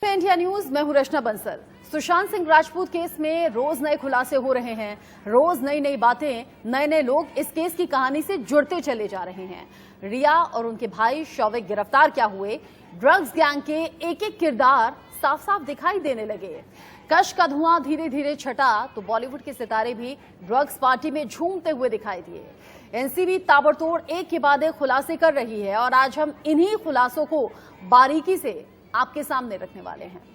India news, मैं हूं रचना Bansal. Sushant Singh Rajput case में रोज नए खुलासे हो रहे हैं। रोज नई नई बातें, नए नए लोग इस केस की कहानी से जुड़ते चले जा रहे हैं। रिया और उनके भाई शौविक गिरफ्तार क्या हुए, ड्रग्स गैंग के एक एक किरदार साफ साफ दिखाई देने लगे। कश का धुआं धीरे धीरे छटा तो बॉलीवुड के सितारे भी ड्रग्स पार्टी में झूमते हुए दिखाई दिए। एनसीबी ताबड़तोड़ एक के बाद एक खुलासे कर रही है और आज हम इन्हीं खुलासों को बारीकी से आपके सामने रखने वाले हैं।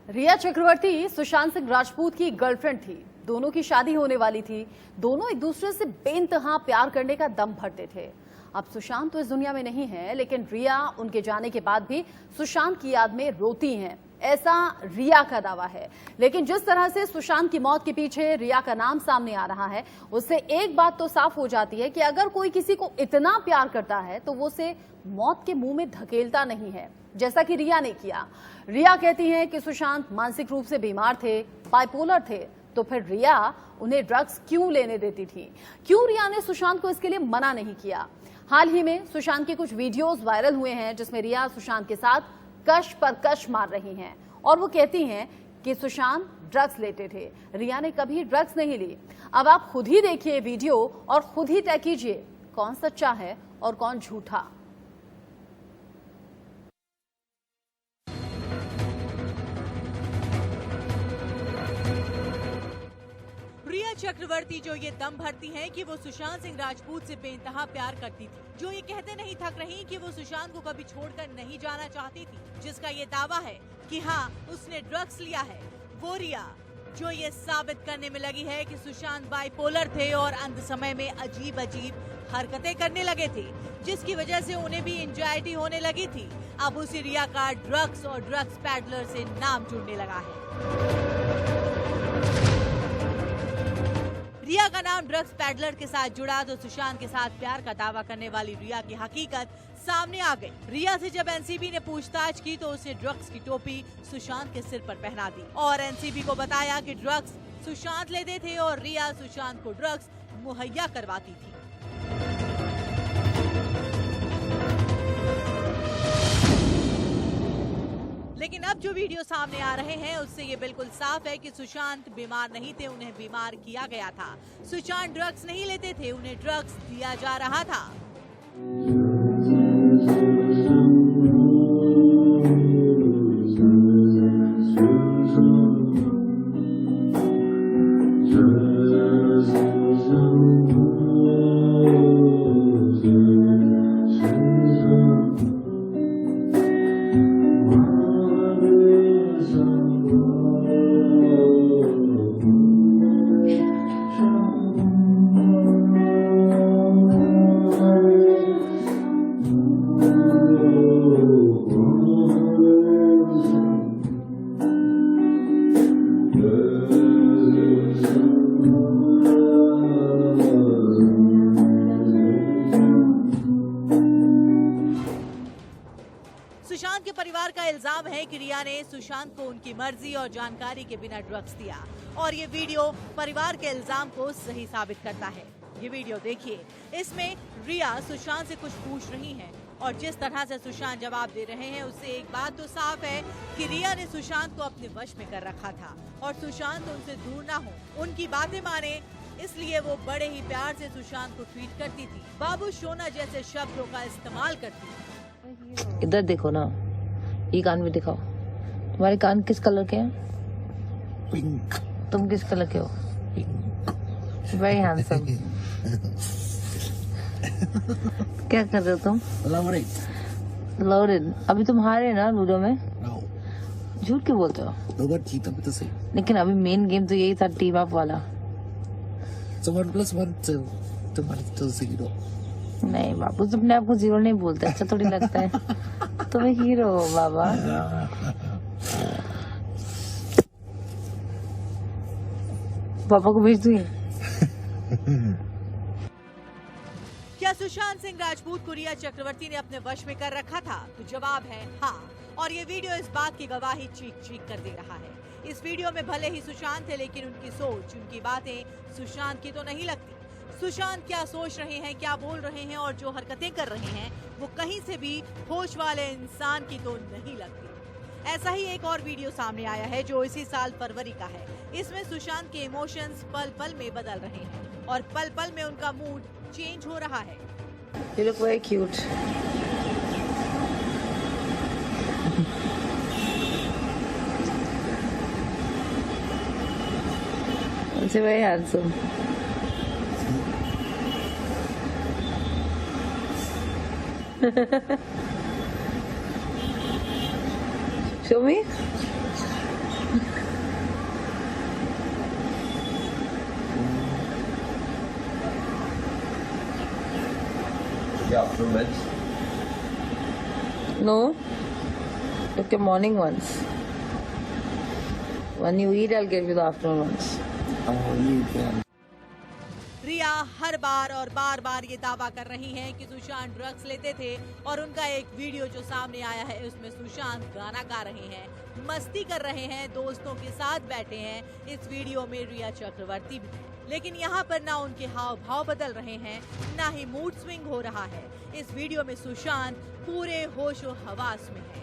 रिया चक्रवर्ती सुशांत सिंह राजपूत की गर्लफ्रेंड थी। दोनों की शादी होने वाली थी। दोनों एक दूसरे से बेइंतहा प्यार करने का दम भरते थे। अब सुशांत तो इस दुनिया में नहीं है, लेकिन रिया उनके जाने के बाद भी सुशांत की याद में रोती हैं, ऐसा रिया का दावा है। लेकिन जिस तरह से सुशांत की मौत के पीछे रिया का नाम सामने आ रहा है, उससे एक बात तो साफ हो जाती है कि अगर कोई किसी को इतना प्यार करता है तो वो उसे मौत के मुंह में धकेलता नहीं है, जैसा कि रिया ने किया। रिया कहती हैं कि सुशांत मानसिक रूप से बीमार थे, बाइपोलर थे, तो फिर रिया उन्हें ड्रग्स क्यों लेने देती थी? क्यों रिया ने सुशांत को इसके लिए मना नहीं किया? हाल ही में सुशांत के कुछ वीडियोस वायरल हुए हैं जिसमें रिया सुशांत के साथ कश पर कश मार रही हैं और वो कहती हैं कि सुशांत ड्रग्स लेते थे। रिया ने कभी ड्रग्स नहीं ली। अब आप खुद ही देखिए वीडियो और खुद ही तय कीजिए कौन सच्चा है और कौन झूठा। रिया चक्रवर्ती जो ये दम भरती हैं कि वो सुशांत सिंह राजपूत से बेइंतहा प्यार करती थी, जो ये कहते नहीं थक रही कि वो सुशांत को कभी छोड़कर नहीं जाना चाहती थी, जिसका ये दावा है कि हाँ उसने ड्रग्स लिया है, वो रिया जो ये साबित करने में लगी है कि सुशांत बाइपोलर थे और अंत समय में अजीब अजीब हरकतें करने लगे थे, जिसकी वजह से उन्हें भी एंजाइटी होने लगी थी। अब उसी रिया का ड्रग्स और ड्रग्स पैडलर से नाम जुड़ने लगा है। रिया का नाम ड्रग्स पैडलर के साथ जुड़ा तो सुशांत के साथ प्यार का दावा करने वाली रिया की हकीकत सामने आ गई। रिया से जब एनसीबी ने पूछताछ की तो उसे ड्रग्स की टोपी सुशांत के सिर पर पहना दी और एनसीबी को बताया कि ड्रग्स सुशांत लेते थे और रिया सुशांत को ड्रग्स मुहैया करवाती थी। लेकिन अब जो वीडियो सामने आ रहे हैं उससे ये बिल्कुल साफ है कि सुशांत बीमार नहीं थे, उन्हें बीमार किया गया था। सुशांत ड्रग्स नहीं लेते थे, उन्हें ड्रग्स दिया जा रहा था। सुशांत के परिवार का इल्जाम है कि रिया ने सुशांत को उनकी मर्जी और जानकारी के बिना ड्रग्स दिया और ये वीडियो परिवार के इल्जाम को सही साबित करता है। ये वीडियो देखिए, इसमें रिया सुशांत से कुछ पूछ रही हैं और जिस तरह से सुशांत जवाब दे रहे हैं उससे एक बात तो साफ है कि रिया ने सुशांत को अपने वश में कर रखा था और सुशांत उनसे दूर ना हो, उनकी बातें माने, इसलिए वो बड़े ही प्यार से सुशांत को ट्रीट करती थी, बाबू सोना जैसे शब्दों का इस्तेमाल करती थी। इधर देखो ना, ये कान भी दिखाओ। तुम्हारे कान किस कलर के हैं? पिंक। तुम किस कलर के हो? Very handsome. क्या कर रहे हो तुम? लवरिन। अभी तुम हारे ना लूडो में? झूठ क्यों बोलते हो? दो बार जीता भी तो सही। लेकिन अभी मेन गेम तो यही था, टीम अप वाला। So 1 + 1 तुम्हारे तो 0। नहीं बाबू, तुम अपने आप को 0 नहीं बोलते, अच्छा थोड़ी लगता है। तुम हीरो हो बाबा। पापा को भेज दूँ? क्या सुशांत सिंह राजपूत को रिया चक्रवर्ती ने अपने वश में कर रखा था? तो जवाब है हाँ, और ये वीडियो इस बात की गवाही चीख कर दे रहा है। इस वीडियो में भले ही सुशांत है, लेकिन उनकी सोच, उनकी बातें सुशांत की तो नहीं लगती। सुशांत क्या सोच रहे हैं, क्या बोल रहे हैं और जो हरकतें कर रहे हैं वो कहीं से भी होश वाले इंसान की तो नहीं लगती। ऐसा ही एक और वीडियो सामने आया है जो इसी साल फरवरी का है। इसमें सुशांत के इमोशंस पल पल में बदल रहे हैं और पल पल में उनका मूड चेंज हो रहा है। You look very cute. You're very handsome. Show me. After lunch. No. Look your morning ones. When you eat, I'll give you the afternoon ones. You can. रिया हर बार और बार बार ये दावा कर रही हैं कि सुशांत ड्रग्स लेते थे और उनका एक वीडियो जो सामने आया है उसमें सुशांत गाना गा रहे हैं, मस्ती कर रहे हैं, दोस्तों के साथ बैठे हैं। इस वीडियो में रिया चक्रवर्ती भी, लेकिन यहाँ पर ना उनके हाव भाव बदल रहे हैं, ना ही मूड स्विंग हो रहा है। इस वीडियो में सुशांत पूरे होशो हवास में है।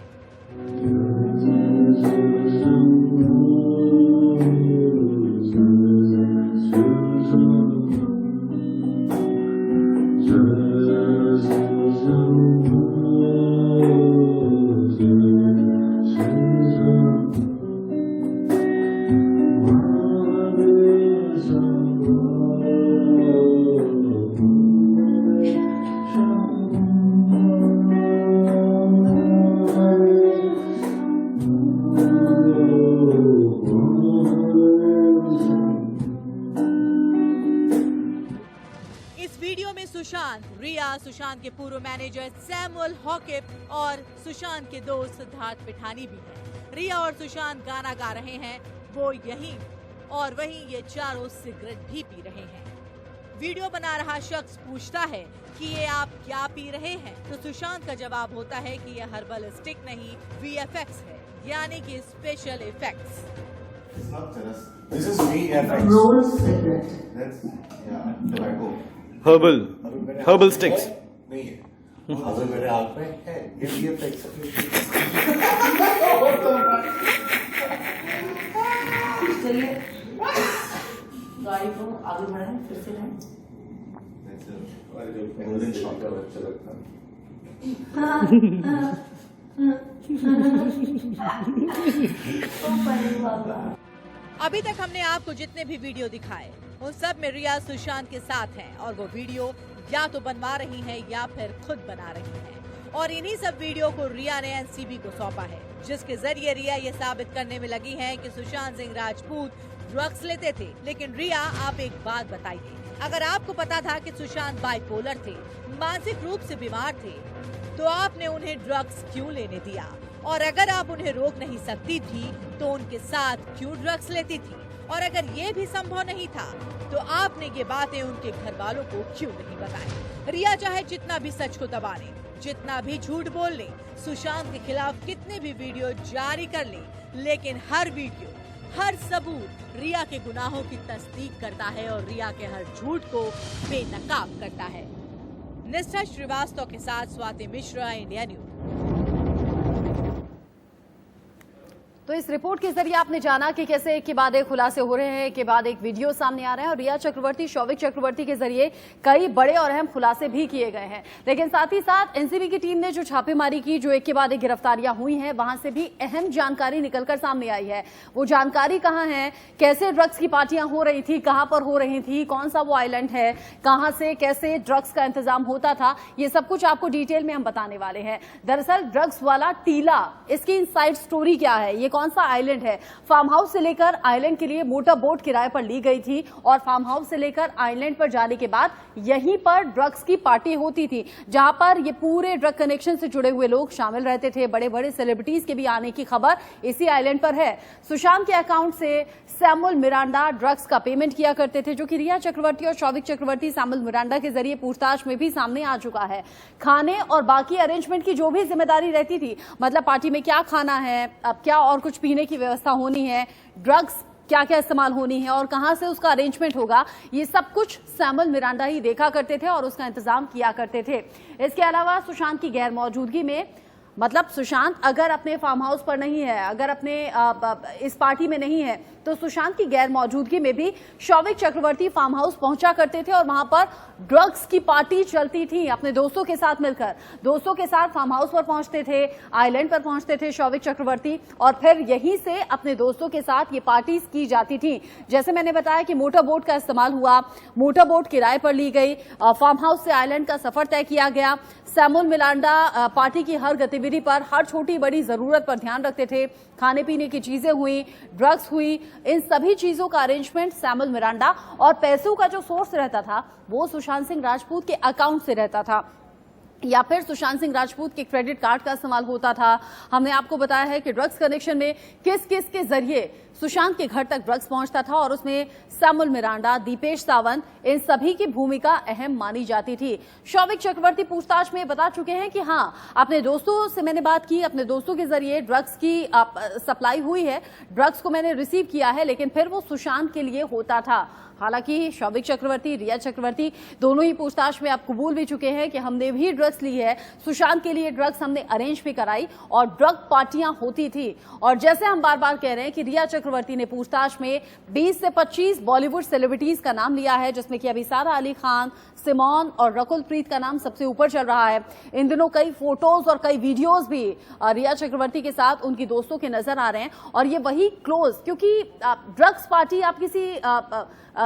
सुशांत, रिया, सुशांत के पूर्व मैनेजर सैमुअल हॉकिप और सुशांत के दोस्त सिद्धार्थ पिठानी भी हैं। रिया और सुशांत गाना गा रहे हैं, वो यहीं और वहीं ये चारों सिगरेट भी पी रहे हैं। वीडियो बना रहा शख्स पूछता है कि ये आप क्या पी रहे हैं, तो सुशांत का जवाब होता है कि ये हर्बल स्टिक नहीं, VFX है, यानी कि special effects. This is VFX. Roll cigarette. That's tobacco. Herbal sticks. नहीं है, अगर मेरे हाथ में है ये VFX है। चलिए गाड़ी को आगे बढ़ाएं, फिर से जाएं। गोल्डन शॉट का अच्छा लगता है। अभी तक हमने आपको जितने भी वीडियो दिखाए उन सब में रिया सुशांत के साथ हैं और वो वीडियो या तो बनवा रही हैं या फिर खुद बना रही हैं। और इन्हीं सब वीडियो को रिया ने एनसीबी को सौंपा है, जिसके जरिए रिया ये साबित करने में लगी है कि सुशांत सिंह राजपूत ड्रग्स लेते थे। लेकिन रिया, आप एक बात बताइए, अगर आपको पता था कि सुशांत बाइपोलर थे, मानसिक रूप से बीमार थे, तो आपने उन्हें ड्रग्स क्यों लेने दिया? और अगर आप उन्हें रोक नहीं सकती थी तो उनके साथ क्यों ड्रग्स लेती थी? और अगर ये भी संभव नहीं था तो आपने ये बातें उनके घर वालों को क्यों नहीं बताई? रिया चाहे जितना भी सच को दबा ले, जितना भी झूठ बोल ले, सुशांत के खिलाफ कितने भी वीडियो जारी कर ले, लेकिन हर वीडियो, हर सबूत रिया के गुनाहों की तस्दीक करता है और रिया के हर झूठ को बेनकाब करता है। निष्ठा श्रीवास्तव के साथ स्वाति मिश्रा, इंडिया न्यूज। तो इस रिपोर्ट के जरिए आपने जाना कि कैसे एक के बाद एक खुलासे हो रहे हैं, एक के बाद एक वीडियो सामने आ रहे हैं और रिया चक्रवर्ती, शौविक चक्रवर्ती के जरिए कई बड़े और अहम खुलासे भी किए गए हैं। लेकिन साथ ही साथ एनसीबी की टीम ने जो छापेमारी की, जो एक के बाद एक गिरफ्तारियां हुई हैं, वहां से भी अहम जानकारी निकलकर सामने आई है। वो जानकारी कहां है, कैसे ड्रग्स की पार्टियां हो रही थी, कहां पर हो रही थी, कौन सा वो आइलैंड है, कहां से कैसे ड्रग्स का इंतजाम होता था, ये सब कुछ आपको डिटेल में हम बताने वाले हैं। दरअसल ड्रग्स वाला टीला, इसकी इनसाइड स्टोरी क्या है, ये कौन सा आइलैंड है? फार्म हाउस से लेकर आइलैंड के लिए मोटर बोट किराए पर ली गई थी और फार्म हाउस से लेकर आइलैंड पर जाने के बाद यहीं पर ड्रग्स की पार्टी होती थी, जहां पर ये पूरे ड्रग कनेक्शन से जुड़े हुए लोग शामिल रहते थे। बड़े बड़े सेलिब्रिटीज के भी आने की खबर इसी आइलैंड पर है। सुशांत के अकाउंट से सैमुअल मिरांडा ड्रग्स का पेमेंट किया करते थे, जो कि रिया चक्रवर्ती और शौविक चक्रवर्ती सैमुअल मिरांडा के जरिए पूछताछ में भी सामने आ चुका है। खाने और बाकी अरेंजमेंट की जो भी जिम्मेदारी रहती थी, मतलब पार्टी में क्या खाना है, अब क्या और कुछ पीने की व्यवस्था होनी है, ड्रग्स क्या क्या इस्तेमाल होनी है और कहां से उसका अरेंजमेंट होगा, ये सब कुछ सैमुअल मिरांडा ही देखा करते थे और उसका इंतजाम किया करते थे। इसके अलावा सुशांत की गैर मौजूदगी में, मतलब सुशांत अगर अपने फार्म हाउस पर नहीं है, अगर अपने इस पार्टी में नहीं है, तो सुशांत की गैर मौजूदगी में भी शौविक चक्रवर्ती फार्म हाउस पहुंचा करते थे और वहां पर ड्रग्स की पार्टी चलती थी अपने दोस्तों के साथ मिलकर। दोस्तों के साथ फार्म हाउस पर पहुंचते थे, आइलैंड पर पहुंचते थे शौविक चक्रवर्ती और फिर यहीं से अपने दोस्तों के साथ ये पार्टीज की जाती थी। जैसे मैंने बताया कि मोटर बोट का इस्तेमाल हुआ, मोटर बोट किराए पर ली गई, फार्म हाउस से आइलैंड का सफर तय किया गया। सैमुअल मिरांडा पार्टी की हर गतिविधि पर, हर छोटी बड़ी जरूरत पर ध्यान रखते थे। खाने पीने की चीजें हुई, ड्रग्स हुई, इन सभी चीजों का अरेंजमेंट सैमुअल मिरांडा, और पैसों का जो सोर्स रहता था वो सुशांत सिंह राजपूत के अकाउंट से रहता था या फिर सुशांत सिंह राजपूत के क्रेडिट कार्ड का इस्तेमाल होता था। हमने आपको बताया है कि ड्रग्स कनेक्शन में किस किस के जरिए सुशांत के घर तक ड्रग्स पहुंचता था और उसमें सैमुअल मिरांडा, दीपेश सावंत, इन सभी की भूमिका अहम मानी जाती थी। शौविक चक्रवर्ती पूछताछ में बता चुके हैं कि हाँ, अपने दोस्तों से मैंने बात की, अपने दोस्तों के जरिए ड्रग्स की सप्लाई हुई है, ड्रग्स को मैंने रिसीव किया है, लेकिन फिर वो सुशांत के लिए होता था। हालांकि शौविक चक्रवर्ती, रिया चक्रवर्ती दोनों ही पूछताछ में आप कबूल भी चुके हैं कि हमने भी ड्रग्स ली है, सुशांत के लिए ड्रग्स हमने अरेंज भी कराई और ड्रग पार्टियां होती थी। और जैसे हम बार बार कह रहे हैं कि रिया चक्रवर्ती ने पूछताछ में 20 से 25 बॉलीवुड सेलिब्रिटीज का नाम लिया है, जिसमें कि अभी सारा अली खान, सिमोन और रकुल प्रीत का नाम सबसे ऊपर चल रहा है। इन दिनों कई फोटोज और कई वीडियोस भी रिया चक्रवर्ती के साथ उनकी दोस्तों के नजर आ रहे हैं और ये वही क्लोज, क्योंकि ड्रग्स पार्टी आप किसी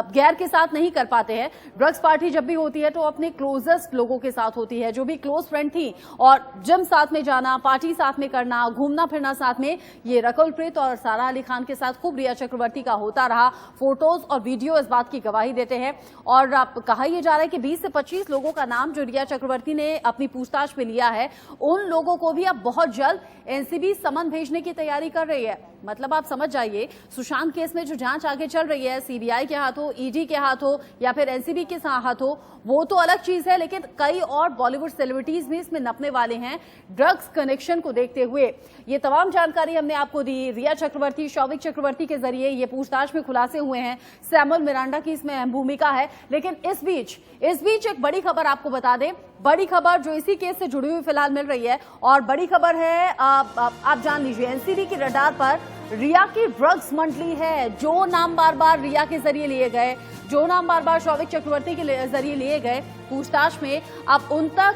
गैर के साथ नहीं कर पाते हैं। ड्रग्स पार्टी जब भी होती है तो अपने क्लोजेस्ट लोगों के साथ होती है, जो भी क्लोज फ्रेंड थी, और जिम साथ में जाना, पार्टी साथ में करना, घूमना फिरना साथ में, ये रकुल प्रीत और सारा अली खान के साथ खूब रिया चक्रवर्ती का होता रहा। फोटोज और वीडियो इस बात की गवाही देते हैं। और कहा यह जा रहा है कि 20 से 25 लोगों का नाम जो रिया चक्रवर्ती ने अपनी पूछताछ में लिया है, उन लोगों को भी अब बहुत जल्द एनसीबी समन भेजने की तैयारी कर रही है। मतलब आप समझ जाइए, सुशांत केस में जो जांच आगे चल रही है, सीबीआई के हाथों, ईडी के हाथों या फिर एनसीबी के हाथों, वो तो अलग चीज है, लेकिन कई और बॉलीवुड सेलिब्रिटीज भी इसमें नपने वाले हैं ड्रग्स कनेक्शन को देखते हुए। ये तमाम जानकारी हमने आपको दी। रिया चक्रवर्ती, शौविक चक्रवर्ती के जरिए ये पूछताछ में खुलासे हुए हैं। सैमुअल मिरांडा की इसमें अहम भूमिका है। लेकिन इस बीच एक बड़ी खबर आपको बता दें, बड़ी खबर जो इसी केस से जुड़ी हुई फिलहाल मिल रही है, और बड़ी खबर है, आप जान लीजिए, एनसीबी की रडार पर रिया की ड्रग्स मंडली है। जो नाम बार बार रिया के जरिए लिए गए, जो नाम बार बार शौविक चक्रवर्ती के जरिए लिए गए पूछताछ में, अब उन तक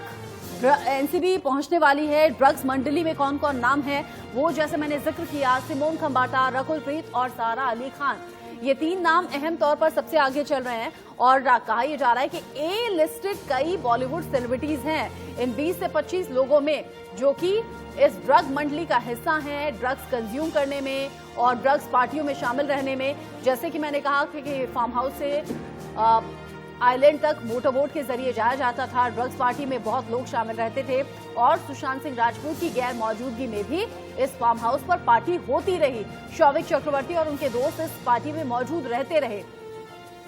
एनसीबी पहुंचने वाली है। ड्रग्स मंडली में कौन कौन नाम है वो, जैसे मैंने जिक्र किया, सिमोन खंबाटा, रकुल प्रीत और सारा अली खान, ये 3 नाम अहम तौर पर सबसे आगे चल रहे हैं। और कहा यह जा रहा है कि ए लिस्टेड कई बॉलीवुड सेलिब्रिटीज हैं इन 20 से 25 लोगों में, जो कि इस ड्रग मंडली का हिस्सा हैं, ड्रग्स कंज्यूम करने में और ड्रग्स पार्टियों में शामिल रहने में। जैसे कि मैंने कहा कि फार्म हाउस से आइलैंड तक मोटरबोट के जरिए जाया जाता था। ड्रग्स पार्टी में बहुत लोग शामिल रहते थे और सुशांत सिंह राजपूत की गैर मौजूदगी में भी इस फार्म हाउस पर पार्टी होती रही। शौविक चक्रवर्ती और उनके दोस्त इस पार्टी में मौजूद रहते रहे।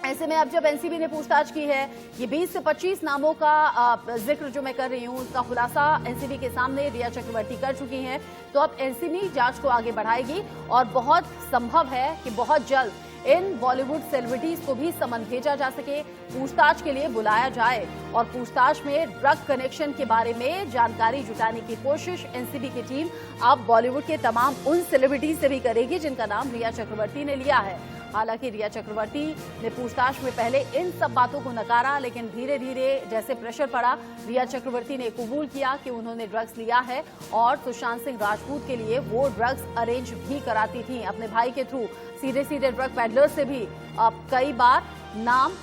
ऐसे में अब जब एनसीबी ने पूछताछ की है, ये 20 से 25 नामों का जिक्र जो मैं कर रही हूं, उसका खुलासा एनसीबी के सामने रिया चक्रवर्ती कर चुकी हैं, तो अब एनसीबी जांच को आगे बढ़ाएगी और बहुत संभव है कि बहुत जल्द इन बॉलीवुड सेलिब्रिटीज को भी समन भेजा जा सके, पूछताछ के लिए बुलाया जाए और पूछताछ में ड्रग कनेक्शन के बारे में जानकारी जुटाने की कोशिश एनसीबी की टीम अब बॉलीवुड के तमाम उन सेलिब्रिटीज से भी करेगी जिनका नाम रिया चक्रवर्ती ने लिया है। हालांकि रिया चक्रवर्ती ने पूछताछ में पहले इन सब बातों को नकारा, लेकिन धीरे धीरे जैसे प्रेशर पड़ा, रिया चक्रवर्ती ने कबूल किया कि उन्होंने ड्रग्स लिया है और सुशांत सिंह राजपूत के लिए वो ड्रग्स अरेंज भी कराती थी अपने भाई के थ्रू। सीधे ड्रग पेडलर्स से भी कई बार नाम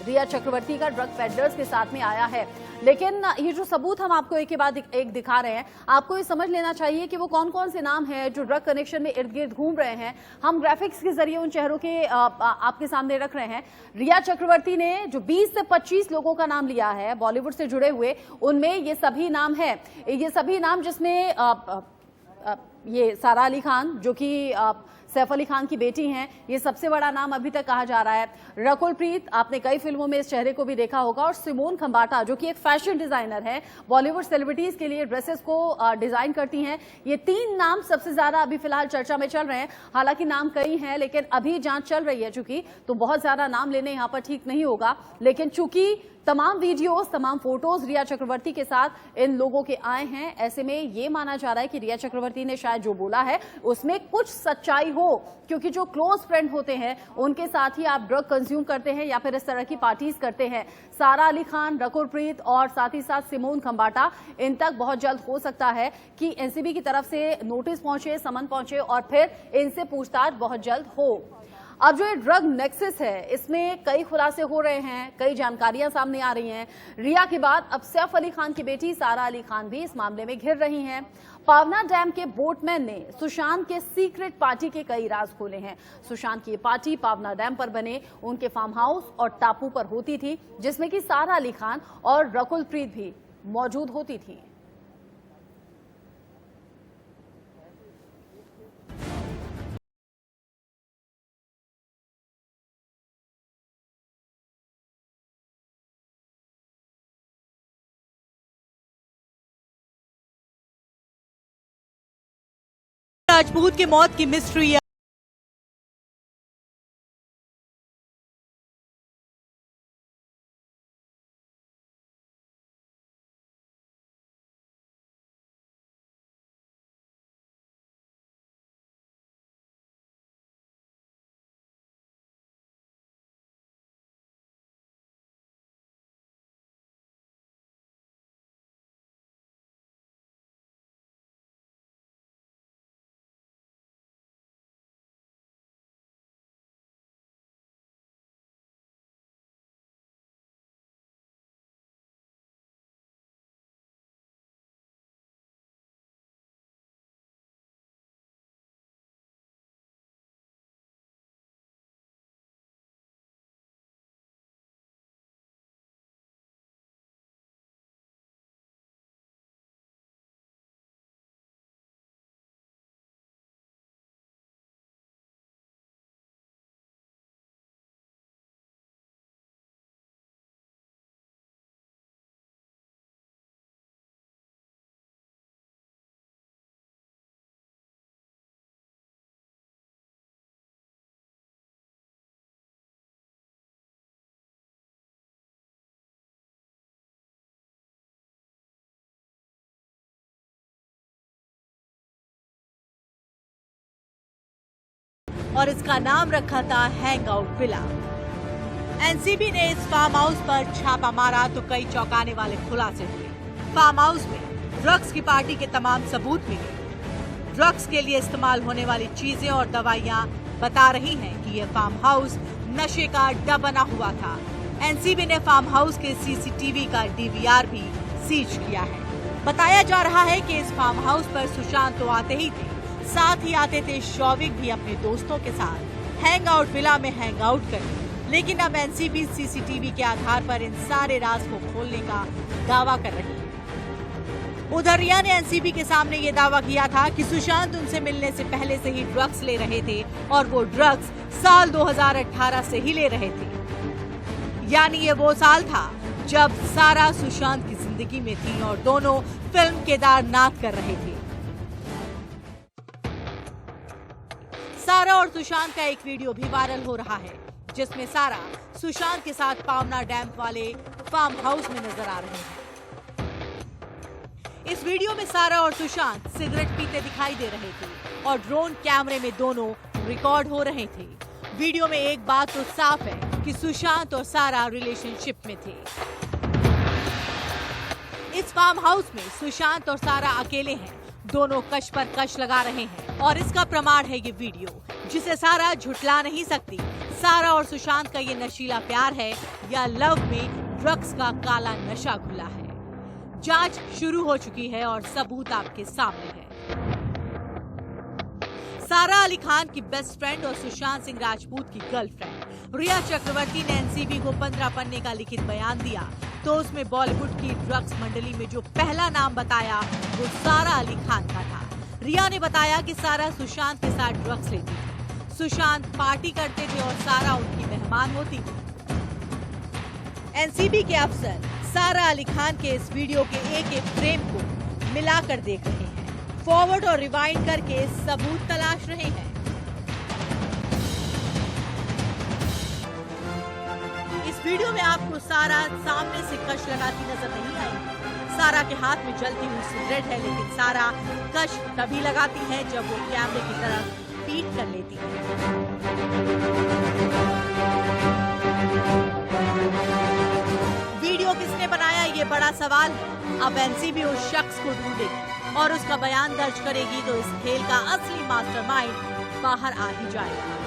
रिया चक्रवर्ती का ड्रग पेडलर्स के साथ में आया है। लेकिन ये जो सबूत हम आपको एक के बाद एक दिखा रहे हैं, आपको ये समझ लेना चाहिए कि वो कौन कौन से नाम हैं जो ड्रग कनेक्शन में इर्द गिर्द घूम रहे हैं। हम ग्राफिक्स के जरिए उन चेहरों के आपके सामने रख रहे हैं। रिया चक्रवर्ती ने जो 20 से 25 लोगों का नाम लिया है बॉलीवुड से जुड़े हुए, उनमें ये सभी नाम है। ये सभी नाम जिसमें ये सारा अली खान जो कि सैफ अली खान की बेटी हैं, ये सबसे बड़ा नाम अभी तक कहा जा रहा है। रकुल प्रीत, आपने कई फिल्मों में इस चेहरे को भी देखा होगा, और सिमोन खंबाटा जो कि एक फैशन डिजाइनर है, बॉलीवुड सेलिब्रिटीज के लिए ड्रेसेस को डिजाइन करती हैं। ये 3 नाम सबसे ज्यादा अभी फिलहाल चर्चा में चल रहे हैं। हालांकि नाम कई हैं, लेकिन अभी जांच चल रही है चूंकि, तो बहुत ज्यादा नाम लेने यहां पर ठीक नहीं होगा। लेकिन चूंकि तमाम वीडियोस, तमाम फोटोज रिया चक्रवर्ती के साथ इन लोगों के आए हैं, ऐसे में ये माना जा रहा है कि रिया चक्रवर्ती ने शायद जो बोला है उसमें कुछ सच्चाई हो, क्योंकि जो क्लोज फ्रेंड होते हैं उनके साथ ही आप ड्रग कंज्यूम करते हैं या फिर इस तरह की पार्टीज करते हैं। सारा अली खान, रकुल प्रीत और साथ ही साथ सिमोन खंबाटा, इन तक बहुत जल्द हो सकता है कि एनसीबी की तरफ से नोटिस पहुंचे, समन पहुंचे और फिर इनसे पूछताछ बहुत जल्द हो। अब जो ये ड्रग नेक्सस है, इसमें कई खुलासे हो रहे हैं, कई जानकारियां सामने आ रही हैं। रिया के बाद अब सैफ अली खान की बेटी सारा अली खान भी इस मामले में घिर रही हैं। पावना डैम के बोटमैन ने सुशांत के सीक्रेट पार्टी के कई राज खोले हैं। सुशांत की पार्टी पावना डैम पर बने उनके फार्म हाउस और टापू पर होती थी, जिसमें कि सारा अली खान और रकुल प्रीत भी मौजूद होती थी। राजपूत के मौत की मिस्ट्री और इसका नाम रखा था हैंग आउट विला। एनसीबी ने इस फार्म हाउस पर छापा मारा तो कई चौंकाने वाले खुलासे हुए। फार्म हाउस में ड्रग्स की पार्टी के तमाम सबूत मिले। ड्रग्स के लिए इस्तेमाल होने वाली चीजें और दवाइयां बता रही हैं कि यह फार्म हाउस नशे का अड्डा बना हुआ था। एनसीबी ने फार्म हाउस के सीसीटीवी का डीवीआर भी सीज किया है। बताया जा रहा है कि इस फार्म हाउस पर सुशांत तो आते ही थे, साथ ही आते थे शौविक भी अपने दोस्तों के साथ हैंग आउट विला में हैंग आउट करने। लेकिन अब एनसीबी सीसीटीवी के आधार पर इन सारे राज को खोलने का दावा कर रही है। उधर रिया ने एनसीबी के सामने ये दावा किया था कि सुशांत उनसे मिलने से पहले से ही ड्रग्स ले रहे थे और वो ड्रग्स साल 2018 से ही ले रहे थे। यानी ये वो साल था जब सारा सुशांत की जिंदगी में थी और दोनों फिल्म केदारनाथ कर रहे थे। सारा और सुशांत का एक वीडियो भी वायरल हो रहा है, जिसमें सारा सुशांत के साथ पावना डैम वाले फार्म हाउस में नजर आ रहे हैं। इस वीडियो में सारा और सुशांत सिगरेट पीते दिखाई दे रहे थे और ड्रोन कैमरे में दोनों रिकॉर्ड हो रहे थे। वीडियो में एक बात तो साफ है कि सुशांत और सारा रिलेशनशिप में थे। इस फार्म हाउस में सुशांत और सारा अकेले हैं, दोनों कश पर कश लगा रहे हैं और इसका प्रमाण है ये वीडियो, जिसे सारा झुठला नहीं सकती। सारा और सुशांत का ये नशीला प्यार है या लव में ड्रग्स का काला नशा घुला है। जांच शुरू हो चुकी है और सबूत आपके सामने है। सारा अली खान की बेस्ट फ्रेंड और सुशांत सिंह राजपूत की गर्लफ्रेंड रिया चक्रवर्ती ने एनसीबी को 15 पन्ने का लिखित बयान दिया तो उसमें बॉलीवुड की ड्रग्स मंडली में जो पहला नाम बताया वो सारा अली खान का था। रिया ने बताया कि सारा सुशांत के साथ ड्रग्स लेती थी, सुशांत पार्टी करते थे और सारा उनकी मेहमान होती थी। एनसीबी के अफसर सारा अली खान के इस वीडियो के एक एक फ्रेम को मिलाकर देख रहे हैं, फॉरवर्ड और रिवाइंड करके सबूत तलाश रहे हैं। इस वीडियो में आपको सारा सामने से कश लगाती नजर नहीं आई। सारा के हाथ में जलती हुई सिगरेट है, लेकिन सारा कश तभी लगाती है जब वो कैमरे की तरफ पीट कर लेती है। वीडियो किसने बनाया ये बड़ा सवाल है। अब एनसीबी उस शख्स को ढूंढेगी और उसका बयान दर्ज करेगी तो इस खेल का असली मास्टरमाइंड बाहर आ ही जाएगा।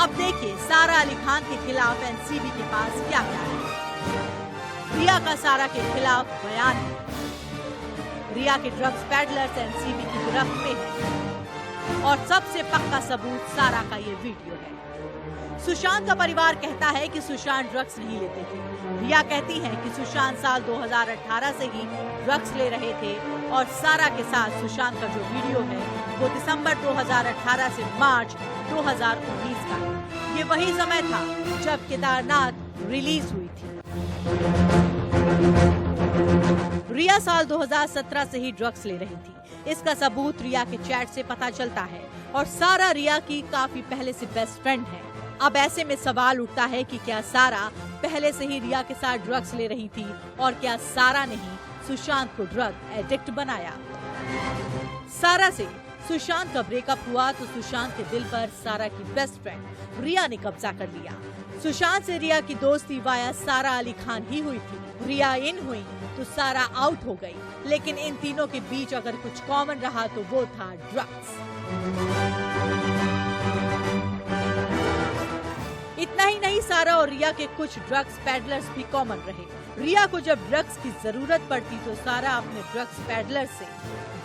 अब देखिए सारा अली खान के खिलाफ एनसीबी के पास क्या क्या है। रिया का सारा के खिलाफ बयान है। रिया के ड्रग्स पैडलर्स एनसीबी की गिरफ्त में है और सबसे पक्का सबूत सारा का ये वीडियो है। सुशांत का परिवार कहता है कि सुशांत ड्रग्स नहीं लेते थे। रिया कहती है कि सुशांत साल 2018 से ही ड्रग्स ले रहे थे और सारा के साथ सुशांत का जो वीडियो है वो दिसंबर 2018 से मार्च 2019 का है। ये वही समय था जब केदारनाथ रिलीज हुई थी। रिया साल 2017 से ही ड्रग्स ले रही थी। इसका सबूत रिया के चैट से पता चलता है और सारा रिया की काफी पहले से बेस्ट फ्रेंड है। अब ऐसे में सवाल उठता है कि क्या सारा पहले से ही रिया के साथ ड्रग्स ले रही थी और क्या सारा ने ही सुशांत को ड्रग एडिक्ट बनाया। सारा से सुशांत का ब्रेकअप हुआ तो सुशांत के दिल पर सारा की बेस्ट फ्रेंड रिया ने कब्जा कर लिया। सुशांत से रिया की दोस्ती वाया सारा अली खान ही हुई थी। रिया इन हुई तो सारा आउट हो गई, लेकिन इन तीनों के बीच अगर कुछ कॉमन रहा तो वो था ड्रग्स। इतना ही नहीं, सारा और रिया के कुछ ड्रग्स पैडलर्स भी कॉमन रहे। रिया को जब ड्रग्स की जरूरत पड़ती तो सारा अपने ड्रग्स पैडलर से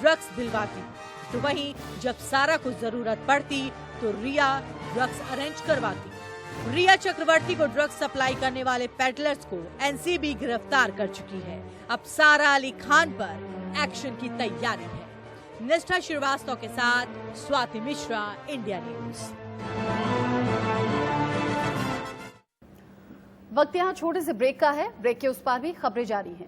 ड्रग्स दिलवाती, तो वहीं जब सारा को जरूरत पड़ती तो रिया ड्रग्स अरेंज करवाती। रिया चक्रवर्ती को ड्रग्स सप्लाई करने वाले पैडलर्स को एनसीबी गिरफ्तार कर चुकी है। अब सारा अली खान पर एक्शन की तैयारी है। निष्ठा श्रीवास्तव के साथ स्वाति मिश्रा, इंडिया न्यूज। वक्त यहाँ छोटे से ब्रेक का है। ब्रेक के उस पार भी खबरें जारी हैं।